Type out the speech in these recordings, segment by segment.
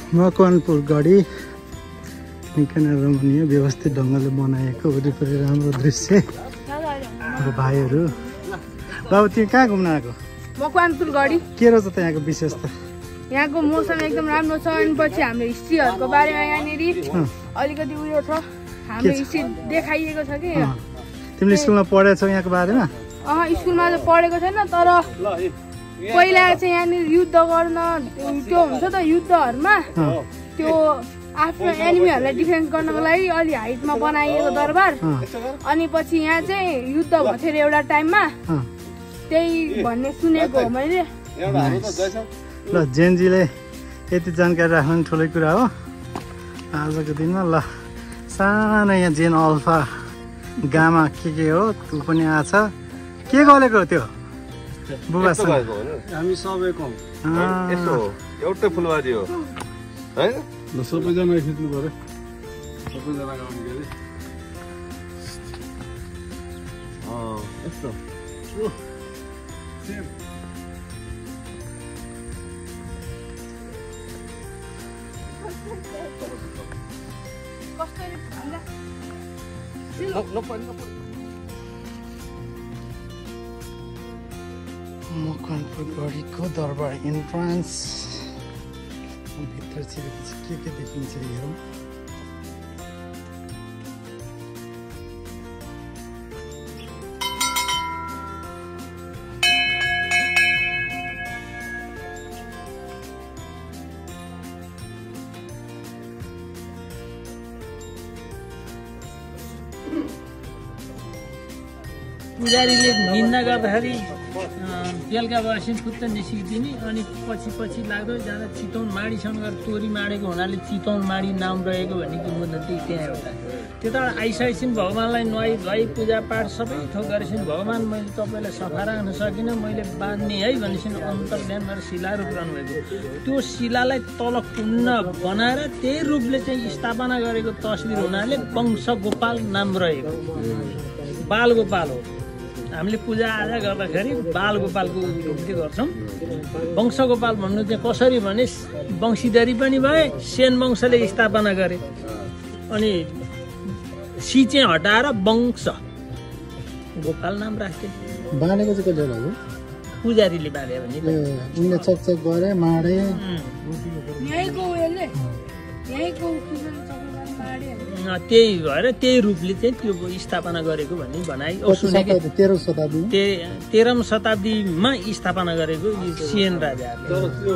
मकवानपुर गढी निकै नै रमणीय व्यवस्थित ढङ्गले बनाएको वरिपरि राम्रो दृश्य। हाम्रो भाइहरू बाबु तिमी कहाँ घुम्न आएको? मकवानपुर गढी। के रहेछ त यहाँको विशेषता? यहाँको मौसम एकदम राम्रो छ अनि पछि हाम्रो हिस्ट्रीहरूको बारेमा यहाँनिर अलिकति उयो छ, हाम्रो हिस्ट्री देखाइएको छ कि। तिमीले स्कुलमा पढेछौ यहाँको बारेमा? स्कुलमा त पढेको छैन, तर पहिला चाहिँ यहाँनिर युद्ध गर्न त्यो हुन्छ त युद्धहरूमा त्यो आफ्नो एनिमीहरूलाई डिफेन्स गर्नको लागि अलि हाइटमा बनाइएको दरबार। अनि पछि यहाँ चाहिँ युद्ध भएको थियो एउटा टाइममा, त्यही भन्ने सुनेको हो मैले। ल जेनजीले यति जानकारी राख्नु ठुलै कुरा हो आजको दिनमा। ल सानो यहाँ जेन अल्फा गामा के हो त्यो पनि आछ। के गलेको त्यो बुबासँग? हामी सबैको यसो एउटै फुलबारी हो हैन? ल सबैजना खिच्नु पर्यो, सबैजना गाउने गरी। यस्तो मकवानपुर गढीको दरबार इन्ट्रान्स भित्र छिरेपछि के देखिन्छ हेरौँ। पुजारीले निन्दा गर्दाखेरि बेलुका भएपछि फुत्त निस्किदिने अनि पछि लाग्दो जाँदा चितवन माडीसँग गएर तोरी माडेको हुनाले चितवन माडी नाम रहेको भन्ने किंवदन्ती त्यहाँ एउटा। त्यताबाट आइसकेपछि भगवान्लाई नुहाई धुवाई पूजापाठ सबै थोक गरेपछि भगवान् मैले तपाईँलाई सफा राख्न सकिनँ, मैले बाँध्ने है भनेपछि अन्तर्ध्यान गरेर शिला रूप भएको त्यो शिलालाई तल कुन्न बनाएर त्यही रूपले चाहिँ स्थापना गरेको तस्बिर हुनाले वंश गोपाल नाम रहेको। बाल गोपाल हो। हामीले पूजाआजा गर्दाखेरि बाल गोपालको के गर्छौँ, वंश गोपाल भन्नु चाहिँ कसरी भने वंशीधरी पनि भए, सेन वंशले स्थापना गरे अनि सी चाहिँ हटाएर वंश गोपाल नाम राखे। बाँडेको चाहिँ कसले लाग्यो? पुजारीले बाँध्यो भने उनले चकचक गरे माडे त्यही भएर त्यही रूपले चाहिँ त्यो स्थापना गरेको भन्ने भनाइ सुनेको। 13औं शताब्दीमा स्थापना गरेको सिएन राजाहरूले।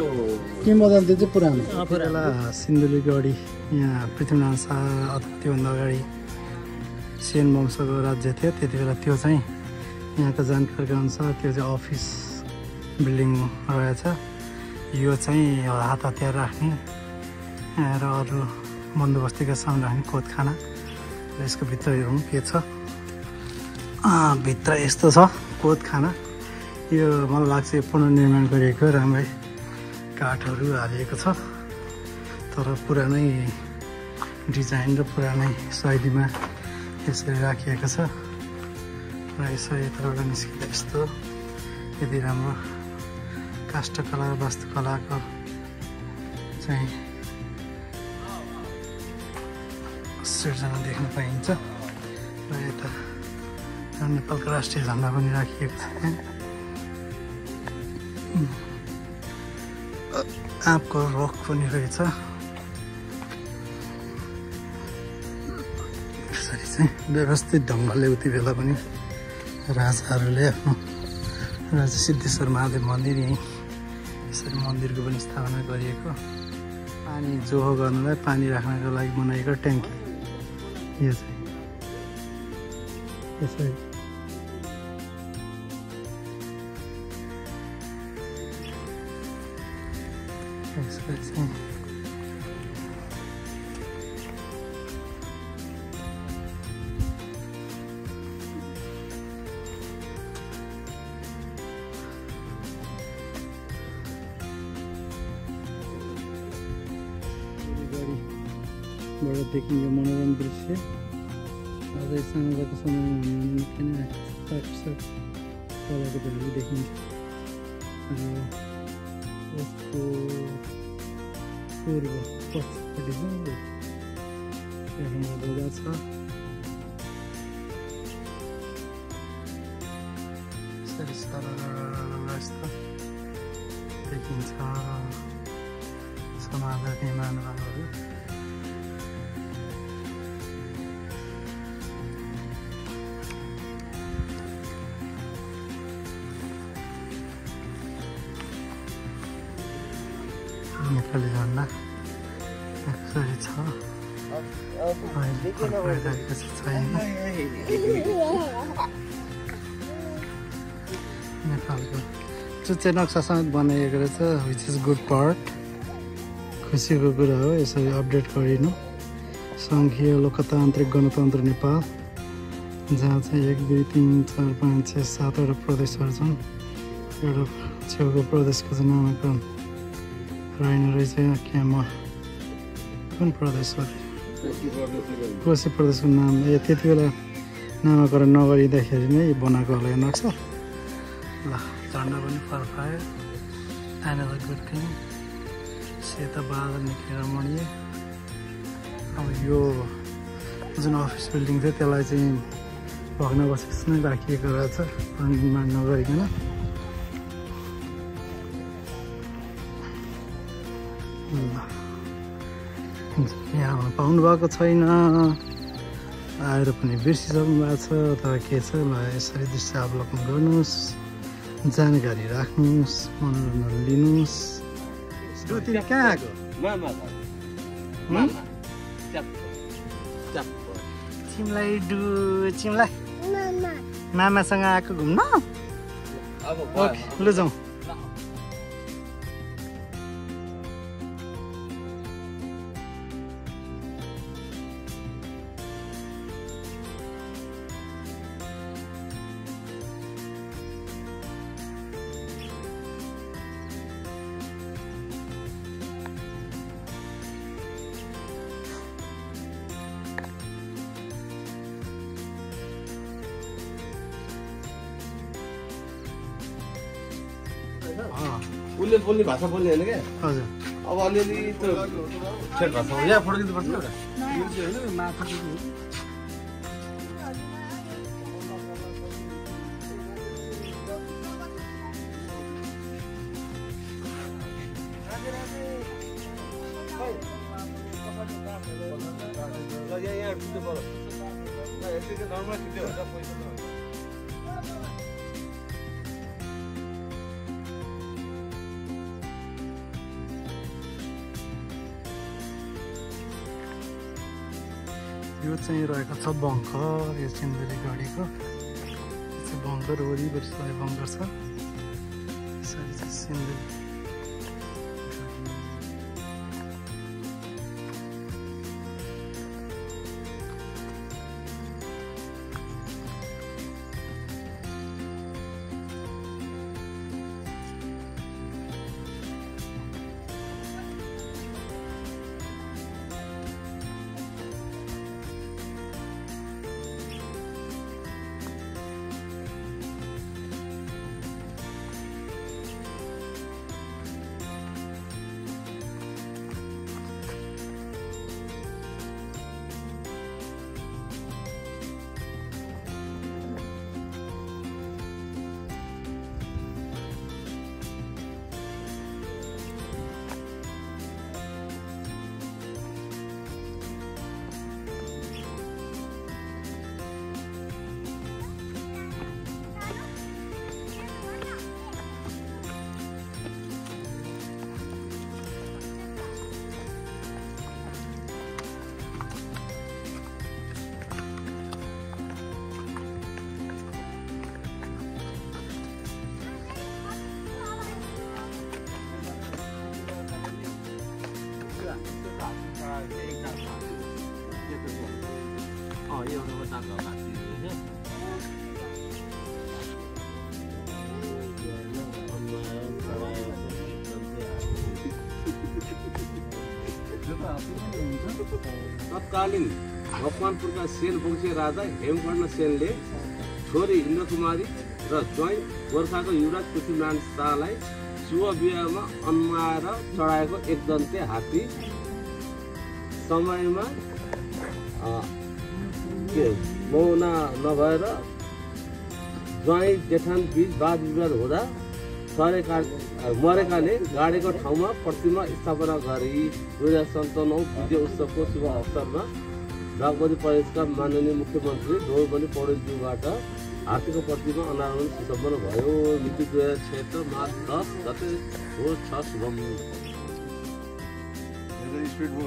किंवदन्ती चाहिँ पुरानो। पहिला सिन्धुली गढी यहाँ पृथ्वीनारायण शाह अथवा त्योभन्दा अगाडि सिएन वंशको राज्य थियो। त्यति बेला त्यो चाहिँ यहाँको जानकारीको अनुसार त्यो चाहिँ अफिस बिल्डिङ रहेछ। यो चाहिँ हात हतियार राख्ने र अरू बन्दोबस्तीका सामान राख्ने कोतखाना। यसको भित्र हेरौँ के छ। भित्र यस्तो छ कोतखाना। यो मलाई लाग्छ यो पुनर्निर्माण गरिएको, राम्रै काठहरू हालिएको छ, तर पुरानै डिजाइन र पुरानै शैलीमा यसरी राखिएको छ। र यसो यताबाट निस्किँदा यस्तो यति राम्रो काष्ठकला र वास्तुकलाको चाहिँ सिर्जना देख्न पाइन्छ। र यता नेपालको राष्ट्रिय झन्डा पनि राखिएको छ। आँपको रुख पनि रहेछ। यसरी चाहिँ व्यवस्थित ढङ्गले उति बेला पनि राजाहरूले आफ्नो राजा सिद्धेश्वर महादेव मन्दिर यहीँ यसरी मन्दिरको पनि स्थापना गरिएको। पानी जोहो गर्नलाई पानी राख्नको लागि बनाएको ट्याङ्की। यो चाहिँ यसरी बाट देखिन्छ मनोरम दृश्य। अझै साँझको समयमा निकै नै आकर्षक कलाकृतिहरू देखिन्छ। यसको पूर्व पश्चिमपट्टि चाहिँ काठमाडौँ बजार छ। यसरी सरल देखिन्छ समाजका महानुभावहरू। नेपाली झन्डा यसरी छ। फर्काइरहेको छैन। नेपालको चुच्चे नक्सा समेत बनाइएको रहेछ, विच इज गुड पार्ट। खुसीको कुरा हो यसरी अपडेट गरिनु। सङ्घीय लोकतान्त्रिक गणतन्त्र नेपाल, जहाँ चाहिँ 1 2 3 4 5 6 7वटा प्रदेशहरू छन्। एउटा छेउको प्रदेशको चाहिँ नामाकरण रहेन रहेछ। क्यामा कुन प्रदेश हो? कोशी प्रदेशको नाम त्यति बेला नामाकरण नगरिँदाखेरि नै बनाएको होला यो नक्सा। ल झन्डा पनि फर्कायो। Another good thing. सेता बादल निकै रमणीय। अब यो जुन अफिस बिल्डिङ थियो त्यसलाई चाहिँ भग्नावशेष नै राखिएको रहेछ निर्माण नगरिकन। यहाँ पाउनु भएको छैन, आएर पनि बिर्सिसक्नु भएको छ अथवा के छ। ल यसरी दृश्य अवलोकन गर्नुहोस्, जानकारी राख्नुहोस्, मनोरञ्जन लिनुहोस्। तिमी कहाँ आएको? चिमलाई मामासँग आएको घुम्न। ओके लु जाउँ। उसले बोल्ने भाषा बोल्ने होइन क्या? हजुर। अब अलिअलि त्यो ठेट भाषा यहाँ फर्किनुपर्छ एउटा। यहाँ ठुलो पर्यो यसरी नर्मल ठिकै हुन्छ पैसा त। यो चाहिँ रहेको छ बङ्कर। यो सिन्धुली गढीको बङ्कर वरिपरि सबै बङ्कर छ। यसरी चाहिँ सिन्धुली तत्कालीन मकवानपुरका सेन वंशीय राजा हेमकर्ण सेनले छोरी इन्द्रकुमारी र ज्वाइँ गोर्खाको युवराज पृथ्वीनारायण शाहलाई शुभ बिहामा अन्माएर चढाएको एकदन्ते हात्ती समयमा मौना नभएर ज्वाइँ जेठान बीच वाद विवाद हुँदा मरेकाले गाडेको ठाउँमा प्रतिमा स्थापना गरी 2057 विजय उत्सवको शुभ अवसरमा बागमती प्रदेशका माननीय मुख्यमन्त्री डोरबली पौडेलज्यूबाट हात्तीको प्रतिमा अनावरण सम्पन्न भयो। मिति 2076 मार्च 10 गते हो 6 शुभम। स्पिड हो